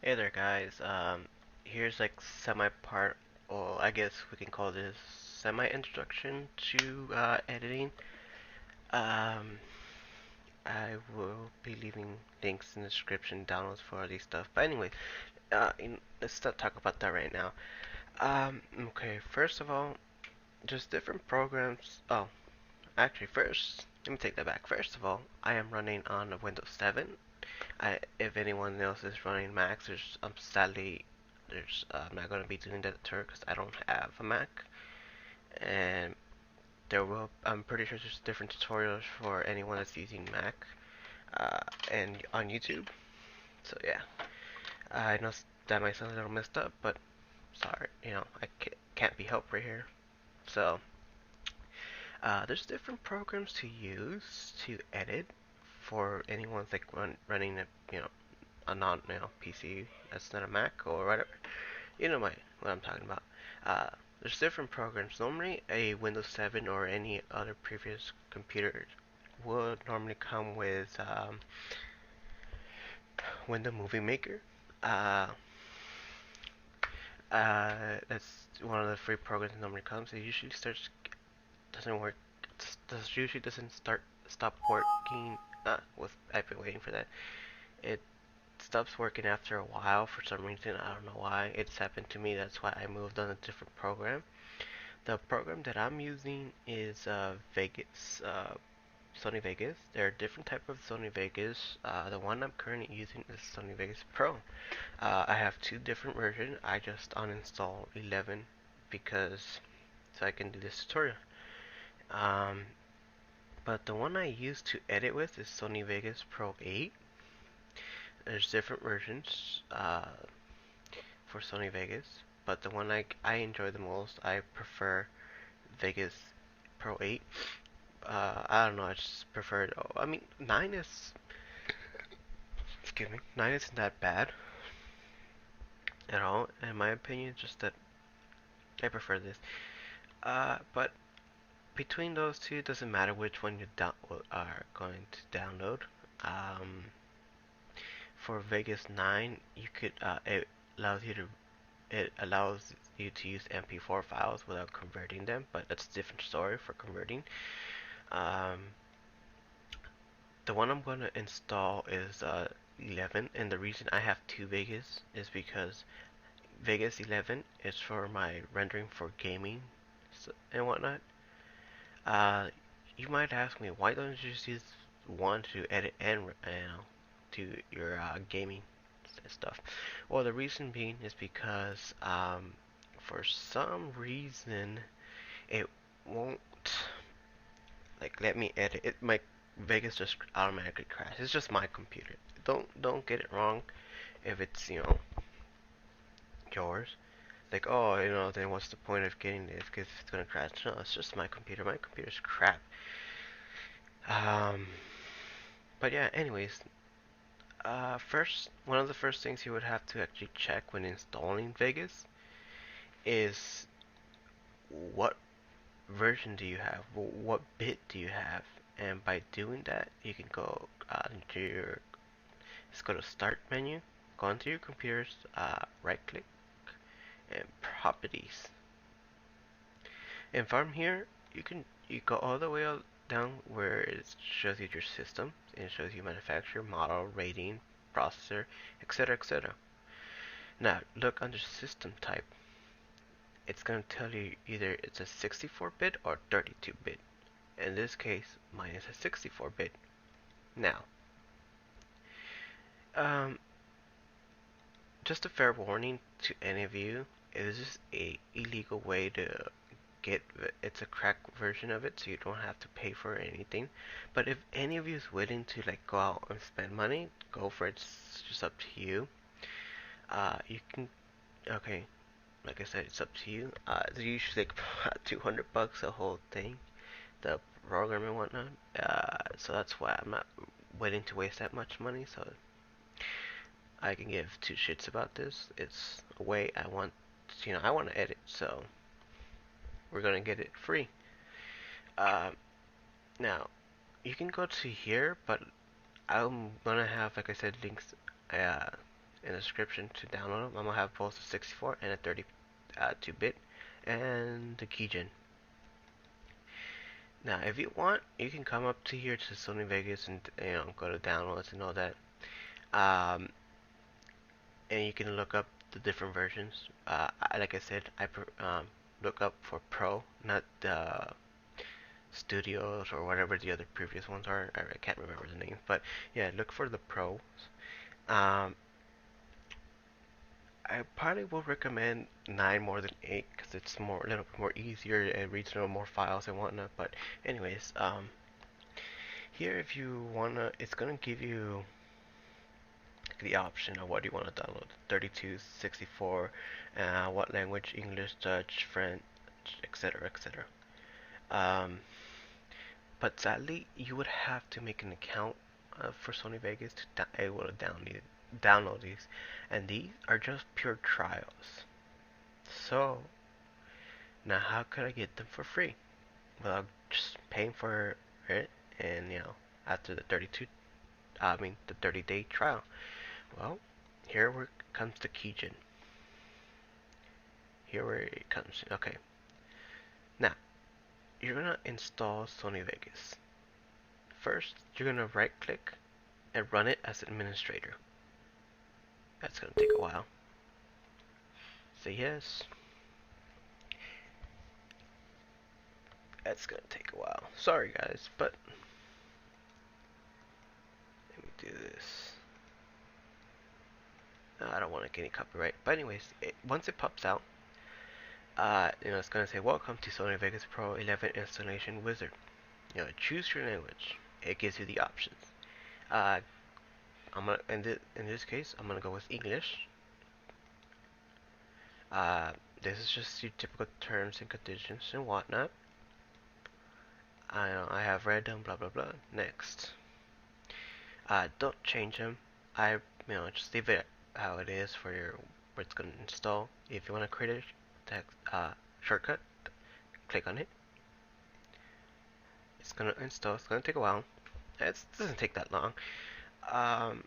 Hey there, guys. Here's like semi-part, or I guess we can call this semi-introduction to editing. Um, I will be leaving links in the description, downloads for all these stuff. But anyway, let's not talk about that right now. Okay, first of all, just different programs. Oh, actually, first, let me take that back. First of all, I am running on a Windows 7. If anyone else is running Macs, sadly, I'm not going to be doing that tour because I don't have a Mac. And I'm pretty sure there's different tutorials for anyone that's using Mac uh, and on YouTube. So yeah, I know that might sound a little messed up, but sorry, I can't be helped right here. So there's different programs to use to edit for anyone's like running a non PC that's not a Mac or whatever. You know what I'm talking about. There's different programs. Normally, a Windows 7 or any other previous computer would normally come with Windows Movie Maker. Uh, that's one of the free programs that normally comes. It usually doesn't work. Usually doesn't stop working. I've been waiting for that. It stops working after a while for some reason. I don't know why. It's happened to me. That's why I moved on a different program. The program that I'm using is Vegas, Sony Vegas. There are different type of Sony Vegas. The one I'm currently using is Sony Vegas Pro. I have two different versions. I just uninstalled 11 because so I can do this tutorial. Um, but the one I use to edit with is Sony Vegas Pro 8. There's different versions for Sony Vegas, but the one I enjoy the most, I prefer Vegas Pro 8. I don't know, I just prefer it. Oh, I mean, 9 is, excuse me, 9 isn't that bad at all, in my opinion, just that I prefer this. But between those two, it doesn't matter which one you are going to download. Um, for Vegas 9, allows you to it allows you to use MP4 files without converting them, but that's a different story for converting. Um, the one I'm going to install is 11, and the reason I have two Vegas is because Vegas 11 is for my rendering for gaming and whatnot. Uh, you might ask me, why don't you just use one to edit and to your gaming stuff? Well, the reason being is because for some reason it won't like let me edit it. My Vegas just automatically crashes. It's just my computer. Don't get it wrong. If it's yours, like oh then what's the point of getting this? Because it's gonna crash. No, it's just my computer. My computer's crap. Um, but yeah. Anyways, first one of the first things you would have to actually check when installing Vegas is what version do you have? What bit do you have? And by doing that, you can go into let's go to Start menu, go into your computer's right click, and Properties. And from here, you go all the way down where it shows you your system, and it shows you manufacturer, model, rating, processor, etc., etc. Now look under System Type. It's going to tell you either it's a 64-bit or 32-bit. In this case, mine is a 64-bit. Now, um, just a fair warning to any of you, it is just a illegal way to get, it's a crack version of it, so you don't have to pay for anything. But if any of you is willing to like go out and spend money, go for it. It's just up to you. You can, okay, like I said, it's up to you. They're usually like $200 the whole thing, the program and whatnot. So that's why I'm not willing to waste that much money. So I can give two shits about this. It's a way I want to edit. So we're gonna get it free. Uh, Now you can go to here, but I'm gonna have, like I said, links uh, in the description to download them. I'm gonna have both a 64 and a 32-bit and the keygen. Now, if you want, you can come up to here to Sony Vegas and go to downloads and all that. And you can look up the different versions. Like I said, I look up for Pro, not the Studios or whatever the other previous ones are. I can't remember the name, but yeah, look for the Pros. Um, I probably will recommend 9 more than 8 because it's a little bit more easier and reads more files and whatnot. But anyways, here if you wanna, it's gonna give you the option of what you want to download: 32, 64, what language: English, Dutch, French, etc., etc. But sadly, you would have to make an account for Sony Vegas to able to download these, and these are just pure trials. So now, how could I get them for free without just paying for it? And after the 30-day trial. Well, here where comes the keygen. Here where it comes. Okay. Now, you're gonna install Sony Vegas. First, you're gonna right click and run it as administrator. That's gonna take a while. Say yes. That's gonna take a while. Sorry guys, but let me do this. I don't want to get any copyright. But anyways, once it pops out, it's gonna say welcome to Sony Vegas Pro 11 Installation Wizard. Choose your language. It gives you the options. I'm gonna in this case, I'm gonna go with English. This is just your typical terms and conditions and whatnot. I have read them. Blah blah blah. Next. Don't change them. Just leave it how it is for where it's gonna install. If you want to create a text shortcut, click on it. It's gonna install. It's gonna take a while. It doesn't take that long. I'm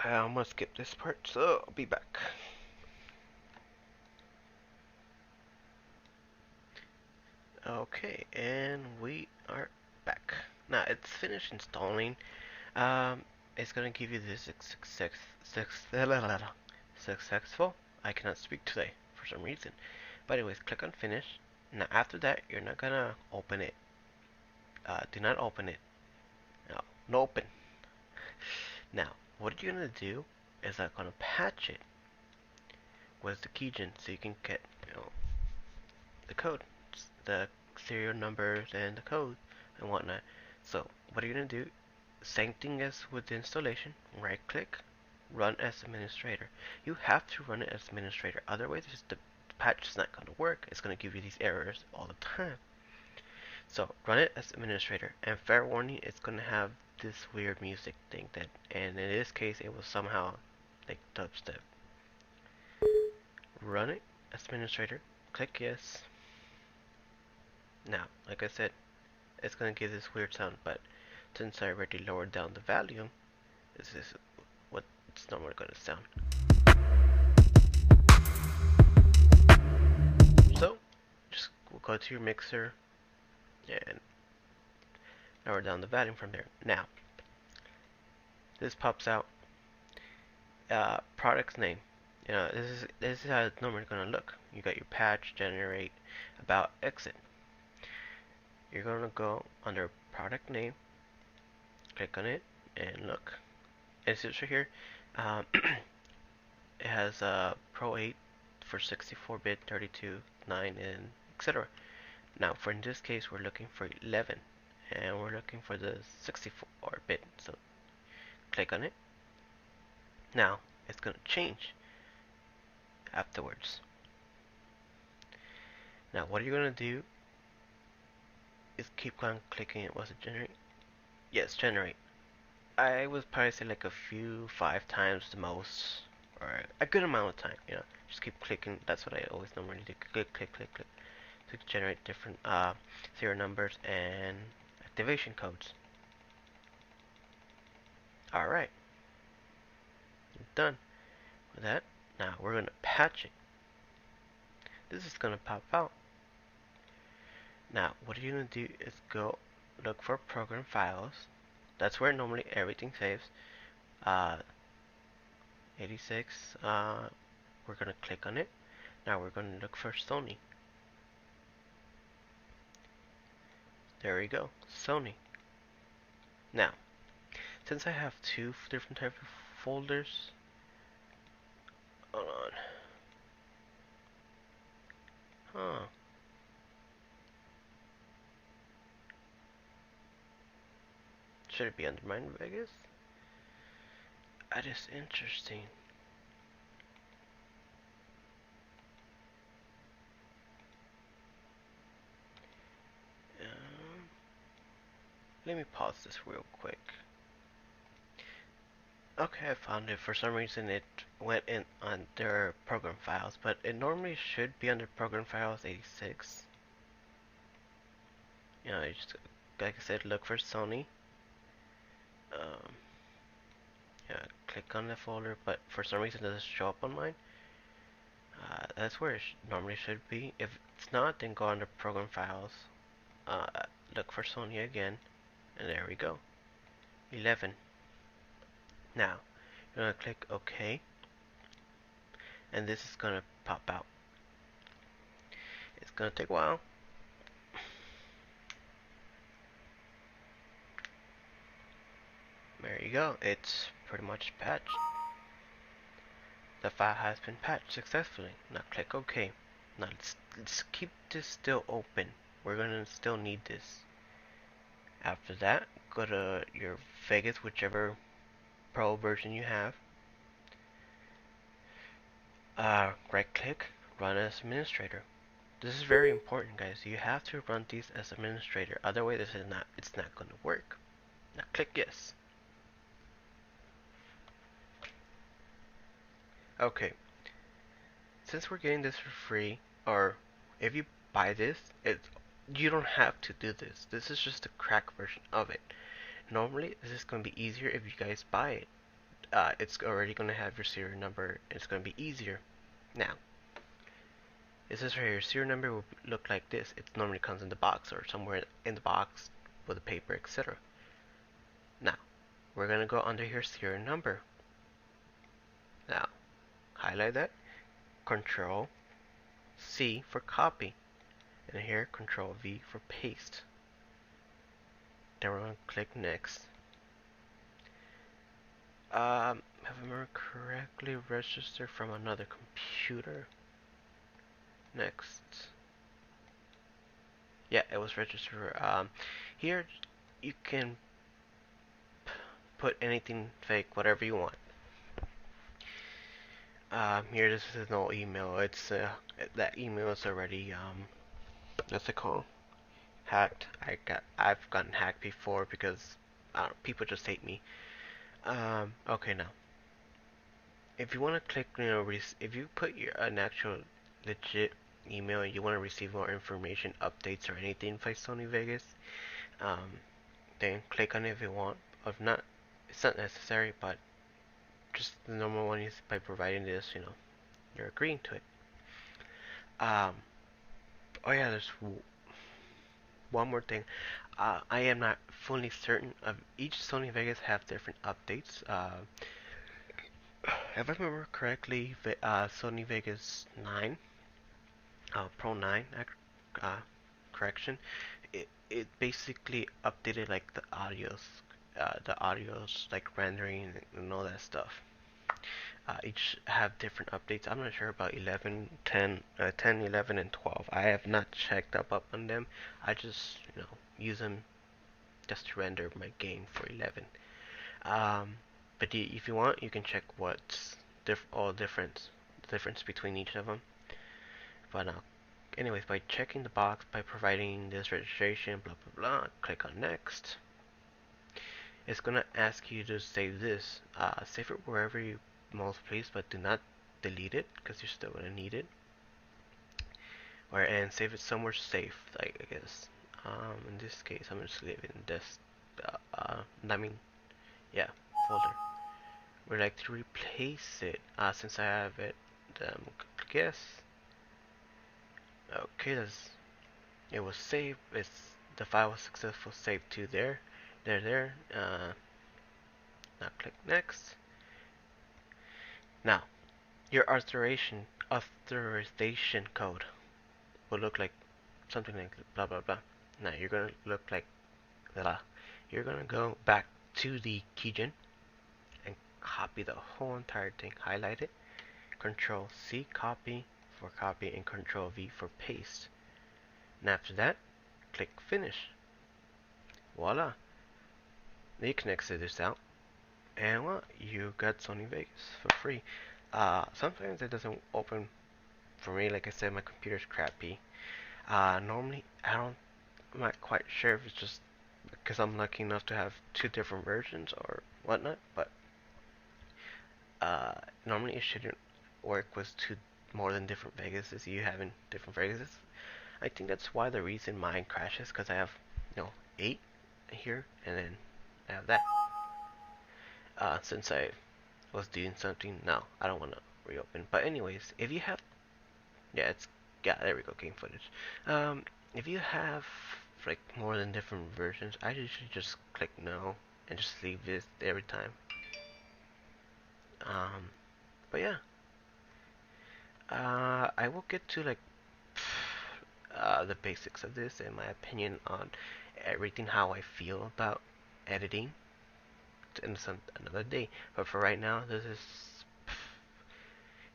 gonna skip this part, so I'll be back. Okay, and we are back. Now it's finished installing. It's gonna give you this successful. I cannot speak today for some reason. But anyways, click on finish. Now after that, you're not gonna open it. Do not open it. No open. Now, what you're gonna do is I'm gonna patch it with the keygen so you can get the code, the serial numbers and the code and whatnot. So what are you gonna do? Same thing as with the installation. Right click, run as administrator. You have to run it as administrator, otherwise the patch is not gonna work. It's gonna give you these errors all the time. So run it as administrator, and fair warning, it's gonna have this weird music thing and in this case it was somehow like dubstep. Run it as administrator, click yes. Now, like I said, it's gonna give this weird sound, but since I already lowered down the volume, this is what it's normally gonna sound. So, just go to your mixer and lower down the volume from there. Now, this pops out. Product's name. This is how it's normally gonna look. You got your patch, generate, about, exit. You're gonna go under product name, click on it, and look. It's right here. It has Pro 8 for 64-bit, 32, 9, and etc. Now, for in this case, we're looking for 11, and we're looking for the 64-bit. So, click on it. Now, it's gonna change afterwards. Now, what you're gonna do is keep on clicking it. Was it generate? Yes, generate. I would probably say like 5 times the most, or a good amount of time. Just keep clicking. That's what I always normally do. Click, click, click, click, to generate different serial numbers and activation codes. All right. done with that. Now we're gonna patch it. This is gonna pop out. Now what you're gonna do is go look for program files. That's where normally everything saves. 86. We're gonna click on it. Now we're gonna look for Sony. There we go, Sony. Now, since I have two different type of folders, hold on. Huh. Should it be under mine, Vegas? That is interesting. Let me pause this real quick. Okay, I found it. For some reason it went in under program files, but it normally should be under program files 86. You know, you just, like I said, look for Sony. Yeah, click on the folder, but for some reason it doesn't show up on mine. That's where it normally should be. If it's not, then go under program files. Look for Sony again, and there we go. 11. Now, you're gonna click OK, and this is gonna pop out. It's gonna take a while. There you go. It's pretty much patched. The file has been patched successfully. Now click OK. Now let's keep this still open. We're gonna still need this. After that, go to your Vegas, whichever Pro version you have. Right click, run as administrator. This is very important, guys. You have to run these as administrator. Otherwise, it's not gonna work. Now click yes. Okay, since we're getting this for free, or if you buy this, you don't have to do this. This is just a crack version of it. Normally, this is going to be easier if you guys buy it. It's already going to have your serial number. It's going to be easier. Now, this is where your serial number will look like this. It normally comes in the box or somewhere in the box with a paper, etc. Now, we're going to go under your serial number. Now, highlight that, Control C for copy, and here Control V for paste. Then we're going to click next. If I remember correctly, register from another computer. Next. Yeah, it was register. Here you can put anything fake, whatever you want. Here this is no email. It's that email is already what's it called? Hacked. I've gotten hacked before because people just hate me. Okay, now if you want to click, if you put an actual legit email and you want to receive more information, updates, or anything by Sony Vegas, then click on it if you want. If not, it's not necessary, but just the normal one is by providing this, you're agreeing to it. Oh yeah, there's one more thing. I am not fully certain of each Sony Vegas have different updates. If I remember correctly, Sony Vegas 9, Pro 9, correction, it basically updated like the audios like rendering and all that stuff. Each have different updates. I'm not sure about 11, 10, 11, and 12. I have not checked up on them. I just, use them just to render my game for 11. But if you want, you can check what's the difference between each of them. But anyways, by checking the box, by providing this registration, blah blah blah, click on next. It's gonna ask you to save this. Save it wherever you most please, but do not delete it because you're still gonna need it. And save it somewhere safe, I guess. In this case, I'm just leaving this. Folder. would like to replace it. Since I have it, click yes. Okay, it was saved. The file was successful saved to there. There. Now click next. Now your authorization code will look like something like blah blah blah. Now you're gonna look like blah. You're gonna go back to the keygen and copy the whole entire thing. Highlight it. Control C copy for copy and Control V for paste. And after that, click finish. Voila. You can exit this out, and well, you got Sony Vegas for free. Sometimes it doesn't open for me. Like I said, my computer's crappy. Normally I'm not quite sure if it's just because I'm lucky enough to have two different versions or whatnot, but normally it shouldn't work with two more than different Vegases. You having different Vegases. I think that's why the reason mine crashes, because I have 8 here and then I have that. Since I was doing something, no, I don't want to reopen. But anyways, if you have, yeah, there we go, game footage. If you have like more than different versions, I usually just click no and just leave this every time. But yeah, I will get to like the basics of this and my opinion on everything, how I feel about editing in another day. But for right now, this is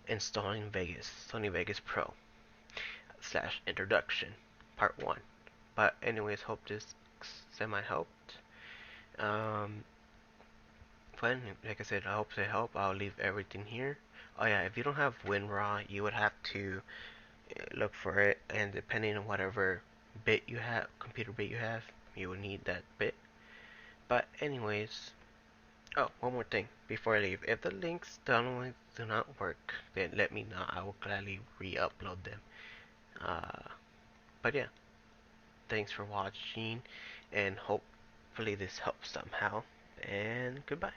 installing Sony Vegas Pro / introduction part 1. But anyways, hope this semi helped. Like I said, I hope to help. I'll leave everything here. Oh yeah, if you don't have WinRAR, you would have to look for it, and depending on whatever bit you have, computer bit you have, you will need that bit. But anyways, oh, one more thing before I leave. If the links download do not work, then let me know. I will gladly re-upload them. But yeah, thanks for watching, and hopefully this helps somehow, and goodbye.